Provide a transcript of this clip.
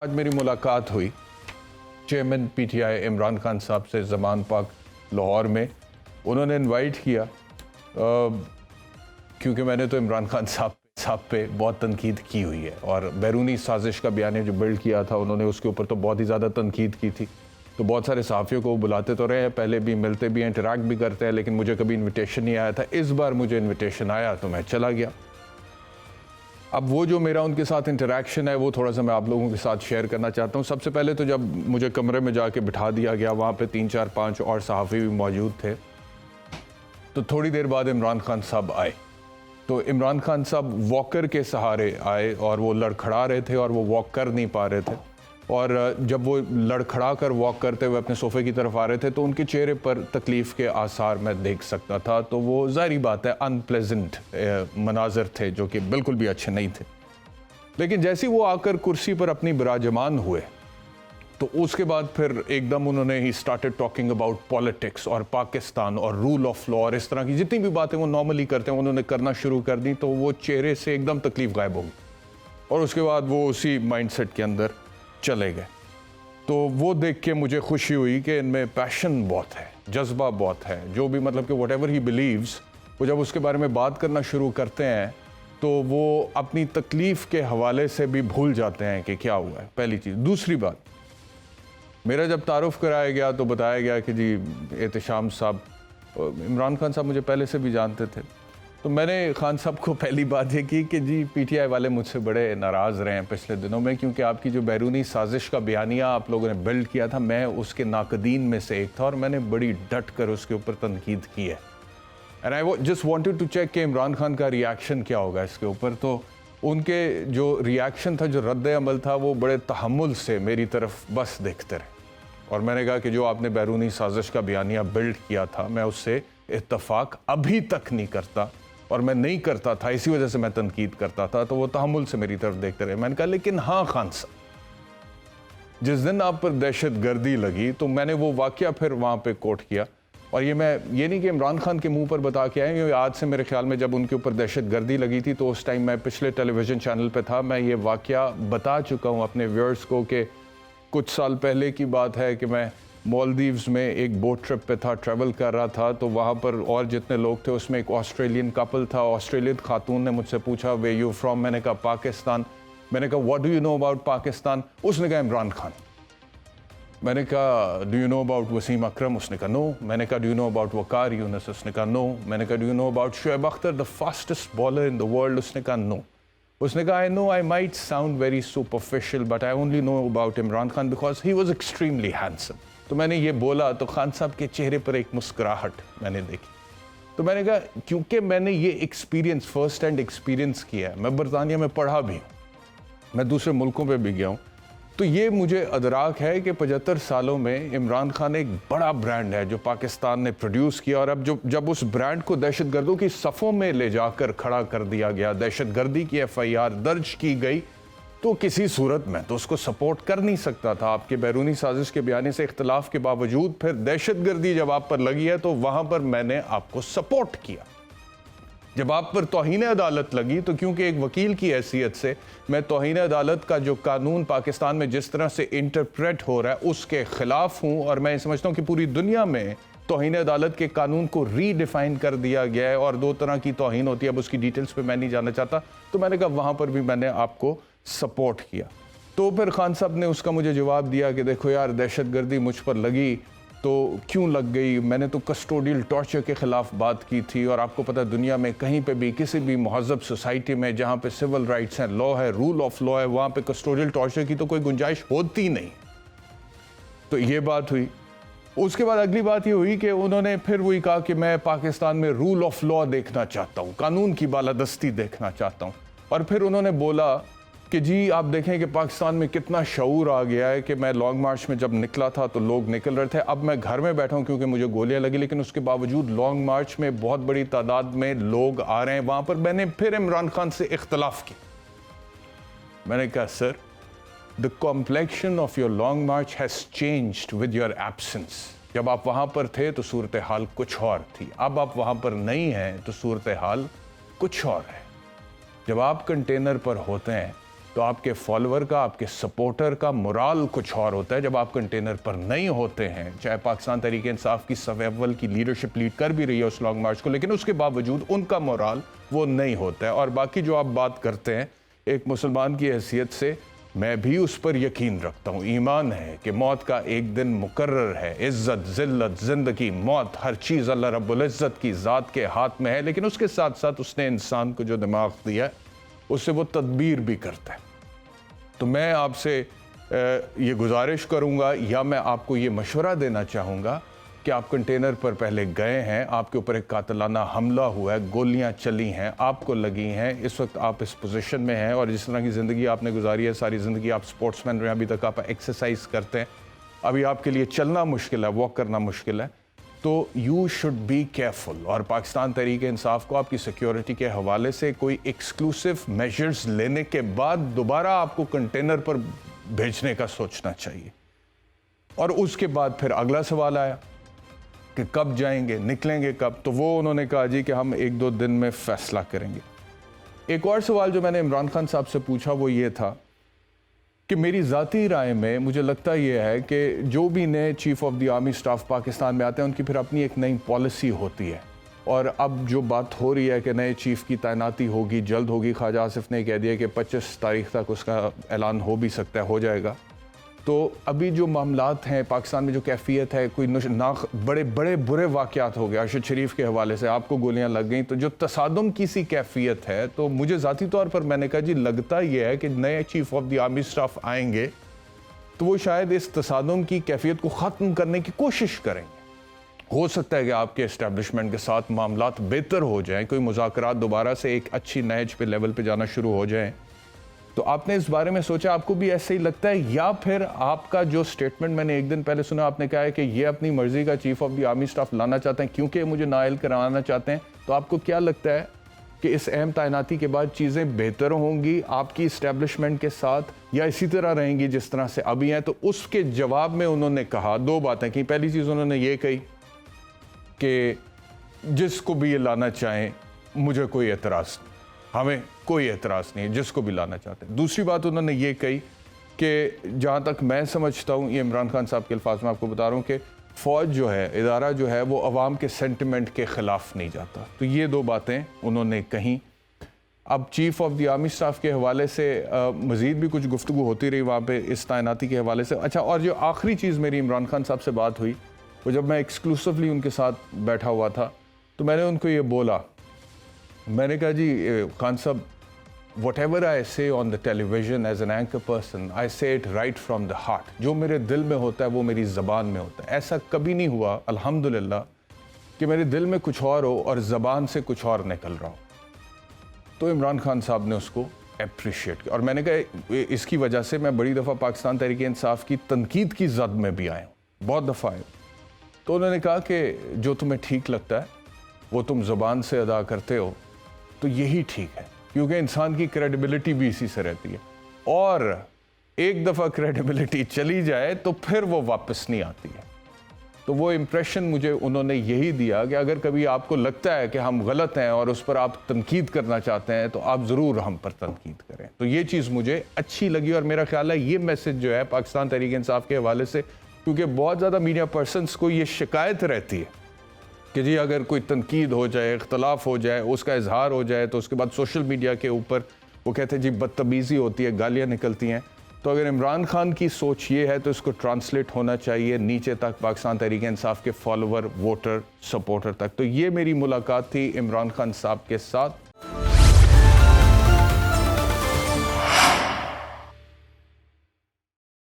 आज मेरी मुलाकात हुई चेयरमैन पीटीआई इमरान खान साहब से ज़मान पाक लाहौर में। उन्होंने इनवाइट किया क्योंकि मैंने तो इमरान खान साहब पे बहुत तनकीद की हुई है और बैरूनी साजिश का बयान जो बिल्ड किया था उन्होंने उसके ऊपर तो बहुत ही ज़्यादा तनकीद की थी। तो बहुत सारे सहाफ़ियों को बुलाते तो रहे हैं, पहले भी मिलते भी हैं, इंटरैक्ट भी करते हैं, लेकिन मुझे कभी इन्विटेशन नहीं आया था। इस बार मुझे इन्विटेशन आया तो मैं चला गया। अब वो जो मेरा उनके साथ इंटरेक्शन है वो थोड़ा सा मैं आप लोगों के साथ शेयर करना चाहता हूँ। सबसे पहले तो जब मुझे कमरे में जाके बिठा दिया गया, वहाँ पे 3 4 5 और सहाफ़ी भी मौजूद थे, तो थोड़ी देर बाद इमरान खान साहब आए। तो इमरान खान साहब वॉकर के सहारे आए और वो लड़खड़ा रहे थे और वो वॉक कर नहीं पा रहे थे, और जब वो लड़खड़ा कर वॉक करते हुए अपने सोफ़े की तरफ आ रहे थे तो उनके चेहरे पर तकलीफ़ के आसार मैं देख सकता था। तो वो ज़ाहिरी बात है अनप्लेजेंट मनाजर थे जो कि बिल्कुल भी अच्छे नहीं थे। लेकिन जैसे ही वो आकर कुर्सी पर अपनी बिराजमान हुए तो उसके बाद फिर एकदम उन्होंने he started talking about politics और पाकिस्तान और रूल ऑफ लॉ और इस तरह की जितनी भी बातें वो नॉर्मली करते हैं उन्होंने करना शुरू कर दी। तो वो चेहरे से एकदम तकलीफ़ गायब हो गई और उसके बाद वो उसी माइंडसेट के अंदर चले गए। तो वो देख के मुझे खुशी हुई कि इनमें पैशन बहुत है, जज्बा बहुत है। जो भी मतलब कि वट एवर ही बिलीव्स, वो जब उसके बारे में बात करना शुरू करते हैं तो वो अपनी तकलीफ़ के हवाले से भी भूल जाते हैं कि क्या हुआ है, पहली चीज़। दूसरी बात, मेरा जब तारुफ़ कराया गया तो बताया गया कि जी एहतशाम साहब, इमरान खान साहब मुझे पहले से भी जानते थे। तो मैंने खान साहब को पहली बात ये की कि जी पीटीआई वाले मुझसे बड़े नाराज़ रहे हैं पिछले दिनों में, क्योंकि आपकी जो बैरूनी साजिश का बयानिया आप लोगों ने बिल्ड किया था, मैं उसके नाकदीन में से एक था और मैंने बड़ी डट कर उसके ऊपर तनकीद की है। And I just wanted to check कि इमरान खान का रिएक्शन क्या होगा इसके ऊपर। तो उनके जो रिएक्शन था, जो रद्द अमल था, वो बड़े तहम्मुल से मेरी तरफ बस देखते रहे। और मैंने कहा कि जो आपने बैरूनी साजिश का बयानिया बिल्ड किया था मैं उससे इत्तफाक अभी तक नहीं करता, और मैं नहीं करता था, इसी वजह से मैं तनकीद करता था। तो वो तहम्मुल से मेरी तरफ देखते रहे। मैंने कहा लेकिन हाँ खान साहब, जिस दिन आप पर दहशत गर्दी लगी तो मैंने वो वाक़या फिर वहाँ पे कोट किया। और ये नहीं कि इमरान खान के मुंह पर बता के आए, क्योंकि आज से मेरे ख्याल में जब उनके ऊपर दहशत गर्दी लगी थी तो उस टाइम मैं पिछले टेलीविज़न चैनल पे था, मैं ये वाक़या बता चुका हूँ अपने व्यूअर्स को कि कुछ साल पहले की बात है कि मैं मालदीव्स में एक बोट ट्रिप पे था, ट्रैवल कर रहा था। तो वहाँ पर और जितने लोग थे उसमें एक ऑस्ट्रेलियन कपल था। ऑस्ट्रेलियन खातून ने मुझसे पूछा वे यू फ्रॉम, मैंने कहा पाकिस्तान। मैंने कहा what do you know about Pakistan? उसने कहा इमरान खान। मैंने कहा do you know about Wasim Akram? उसने कहा नो। मैंने कहा do you know about Waqar Younis? उसने कहा नो। मैंने कहा do you know about Shoaib Akhtar the fastest bowler in the world? उसने कहा नो। उसने कहा I know I might sound very superficial but I only know about Imran Khan because he was extremely handsome. तो मैंने ये बोला तो खान साहब के चेहरे पर एक मुस्कुराहट मैंने देखी। तो मैंने कहा क्योंकि मैंने ये एक्सपीरियंस फर्स्ट हैंड एक्सपीरियंस किया है, मैं बरतानिया में पढ़ा भी हूँ, मैं दूसरे मुल्कों पे भी गया हूँ, तो ये मुझे अदराक है कि 75 सालों में इमरान खान एक बड़ा ब्रांड है जो पाकिस्तान ने प्रोड्यूस किया। और अब जब उस ब्रांड को दहशतगर्दों की सफ़ों में ले जाकर खड़ा कर दिया गया, दहशतगर्दी की FIR दर्ज की गई, तो किसी सूरत में तो उसको सपोर्ट कर नहीं सकता था। आपके बैरूनी साजिश के बयानी से इख्तलाफ के बावजूद फिर दहशतगर्दी जब आप पर लगी है तो वहाँ पर मैंने आपको सपोर्ट किया। जब आप पर तौहीन अदालत लगी तो क्योंकि एक वकील की हैसियत से मैं तौहीन अदालत का जो कानून पाकिस्तान में जिस तरह से इंटरप्रेट हो रहा है उसके ख़िलाफ़ हूँ, और मैं समझता हूँ कि पूरी दुनिया में तौहीन अदालत के कानून को रीडिफ़ाइन कर दिया गया है और 2 तरह की तौहीन होती है। अब उसकी डिटेल्स पे मैं नहीं जाना चाहता। तो मैंने कहा वहाँ पर भी मैंने आपको सपोर्ट किया। तो फिर खान साहब ने उसका मुझे जवाब दिया कि देखो यार, दहशतगर्दी मुझ पर लगी तो क्यों लग गई, मैंने तो कस्टोडियल टॉर्चर के ख़िलाफ़ बात की थी, और आपको पता है दुनिया में कहीं पे भी किसी भी महज़ब सोसाइटी में जहाँ पे सिविल राइट्स हैं, लॉ है, रूल ऑफ लॉ है, वहाँ पे कस्टोडियल टॉर्चर की तो कोई गुंजाइश होती नहीं। तो ये बात हुई। उसके बाद अगली बात ये हुई कि उन्होंने फिर वही कहा कि मैं पाकिस्तान में रूल ऑफ लॉ देखना चाहता हूँ, कानून की बालादस्ती देखना चाहता हूँ। और फिर उन्होंने बोला कि जी आप देखें कि पाकिस्तान में कितना शऊर आ गया है कि मैं लॉन्ग मार्च में जब निकला था तो लोग निकल रहे थे, अब मैं घर में बैठा हूँ क्योंकि मुझे गोलियां लगी, लेकिन उसके बावजूद लॉन्ग मार्च में बहुत बड़ी तादाद में लोग आ रहे हैं। वहाँ पर मैंने फिर इमरान खान से इख्तलाफ की। मैंने कहा sir, the complexion of your long March has changed with your absence. जब आप वहाँ पर थे तो सूरत हाल कुछ और थी, अब आप वहाँ पर नहीं हैं तो सूरत हाल कुछ और है। जब आप कंटेनर पर होते हैं तो आपके फॉलोअर का, आपके सपोर्टर का मोराल कुछ और होता है जब आप कंटेनर पर नहीं होते हैं। चाहे पाकिस्तान तहरीक इंसाफ की सर्वाइवल की लीडरशिप लीड कर भी रही है उस लॉन्ग मार्च को, लेकिन उसके बावजूद उनका मोराल वो नहीं होता है। और बाकी जो आप बात करते हैं, एक मुसलमान की हैसियत से मैं भी उस पर यकीन रखता हूँ, ईमान है कि मौत का एक दिन मुकर्रर है। इज़्ज़त, ज़िल्लत, ज़िंदगी, मौत, हर चीज़ अल्लाह रब्बुल इज़्ज़त की ज़ात के हाथ में है, लेकिन उसके साथ साथ उसने इंसान को जो दिमाग दिया है उससे वो तदबीर भी करता है। तो मैं आपसे ये गुजारिश करूँगा या मैं आपको ये मशवरा देना चाहूँगा कि आप कंटेनर पर पहले गए हैं, आपके ऊपर एक कातलाना हमला हुआ है, गोलियां चली हैं, आपको लगी हैं, इस वक्त आप इस पोजीशन में हैं और जिस तरह की ज़िंदगी आपने गुजारी है, सारी ज़िंदगी आप स्पोर्ट्समैन रहे, अभी तक आप एक्सरसाइज करते हैं, अभी आपके लिए चलना मुश्किल है, वॉक करना मुश्किल है, तो यू शुड बी केयरफुल। और पाकिस्तान तहरीक इंसाफ को आपकी सिक्योरिटी के हवाले से कोई एक्सक्लूसिव मेजर्स लेने के बाद दोबारा आपको कंटेनर पर भेजने का सोचना चाहिए। और उसके बाद फिर अगला सवाल आया कि कब जाएंगे, निकलेंगे कब, तो वो उन्होंने कहा जी कि हम 1-2 दिन में फैसला करेंगे। एक और सवाल जो मैंने इमरान खान साहब से पूछा वो ये था कि मेरी ज़ाती राय में मुझे लगता ये है कि जो भी नए chief of the army staff Pakistan में आते हैं उनकी फिर अपनी एक नई पॉलिसी होती है। और अब जो बात हो रही है कि नए चीफ़ की तैनाती होगी, जल्द होगी, ख्वाजा आसिफ ने कह दिया कि 25 तारीख तक उसका ऐलान हो भी सकता है, हो जाएगा। तो अभी जो मामलात हैं पाकिस्तान में, जो कैफियत है, कोई बड़े बड़े बुरे वाक़यात हो गए, अरशद शरीफ के हवाले से आपको गोलियां लग गई, तो जो तसादुम की सी कैफियत है, तो मुझे ज़ाती तौर पर मैंने कहा जी लगता ये है कि नए chief of the army staff आएंगे तो वो शायद इस तसादुम की कैफियत को ख़त्म करने की कोशिश करेंगे। हो सकता है कि आपके इस्टेब्लिशमेंट के साथ मामलात बेहतर हो जाएँ, कोई मुज़ाकरात दोबारा से एक अच्छी नहज पे लेवल पे जाना शुरू हो जाएँ। तो आपने इस बारे में सोचा, आपको भी ऐसे ही लगता है, या फिर आपका जो स्टेटमेंट मैंने एक दिन पहले सुना, आपने कहा है कि ये अपनी मर्जी का chief of the army staff लाना चाहते हैं क्योंकि मुझे नाअहल कराना चाहते हैं, तो आपको क्या लगता है कि इस अहम तैनाती के बाद चीज़ें बेहतर होंगी आपकी इस्टेब्लिशमेंट के साथ, या इसी तरह रहेंगी जिस तरह से अभी हैं? तो उसके जवाब में उन्होंने कहा, 2 बातें की। पहली चीज़ उन्होंने ये कही कि जिसको भी ये लाना चाहें मुझे कोई एतराज़ नहीं, हमें कोई एतराज़ नहीं है, जिसको भी लाना चाहते हैं। दूसरी बात उन्होंने ये कही कि जहाँ तक मैं समझता हूँ, ये इमरान खान साहब के अल्फाज में आपको बता रहा हूँ कि फ़ौज जो है, इदारा जो है, वो अवाम के सेंटिमेंट के ख़िलाफ़ नहीं जाता। तो ये 2 बातें उन्होंने कहीं। अब chief of the army staff के हवाले से मज़ीद भी कुछ गुफ्तगू होती रही वहाँ पर इस तैनाती के हवाले से। अच्छा, और जो आखिरी चीज़ मेरी इमरान खान साहब से बात हुई, वो जब मैं एक्सक्लूसिवली उनके साथ बैठा हुआ था, तो मैंने उनको ये बोला, मैंने कहा जी खान साहब, whatever I say on the television as an anchor person, I say it right from the heart. जो मेरे दिल में होता है वो मेरी ज़बान में होता है। ऐसा कभी नहीं हुआ अल्हम्दुलिल्लाह कि मेरे दिल में कुछ और हो और ज़बान से कुछ और निकल रहा हो। तो इमरान खान साहब ने उसको अप्रिशिएट किया और मैंने कहा इसकी वजह से मैं बड़ी दफ़ा पाकिस्तान तहरीक इंसाफ की तनकीद की ज़द में भी आया हूँ, बहुत दफ़ा आया। तो उन्होंने कहा कि जो तुम्हें ठीक लगता है वो तुम ज़बान से अदा करते हो तो यही ठीक है, क्योंकि इंसान की क्रेडिबिलिटी भी इसी से रहती है, और एक दफ़ा क्रेडिबिलिटी चली जाए तो फिर वो वापस नहीं आती है। तो वो इम्प्रेशन मुझे उन्होंने यही दिया कि अगर कभी आपको लगता है कि हम गलत हैं और उस पर आप तनकीद करना चाहते हैं तो आप ज़रूर हम पर तनकीद करें। तो ये चीज़ मुझे अच्छी लगी और मेरा ख्याल है ये मैसेज जो है पाकिस्तान तहरीक इंसाफ के हवाले से, क्योंकि बहुत ज़्यादा मीडिया पर्सनस को ये शिकायत रहती है कि जी अगर कोई तनकीद हो जाए, इख्तलाफ हो जाए, उसका इजहार हो जाए, तो उसके बाद सोशल मीडिया के ऊपर वो कहते हैं जी बदतमीज़ी होती है, गालियाँ निकलती हैं। तो अगर इमरान खान की सोच ये है तो इसको ट्रांसलेट होना चाहिए नीचे तक, पाकिस्तान तहरीक इंसाफ के फॉलोवर, वोटर, सपोर्टर तक। तो ये मेरी मुलाकात थी इमरान खान साहब के साथ।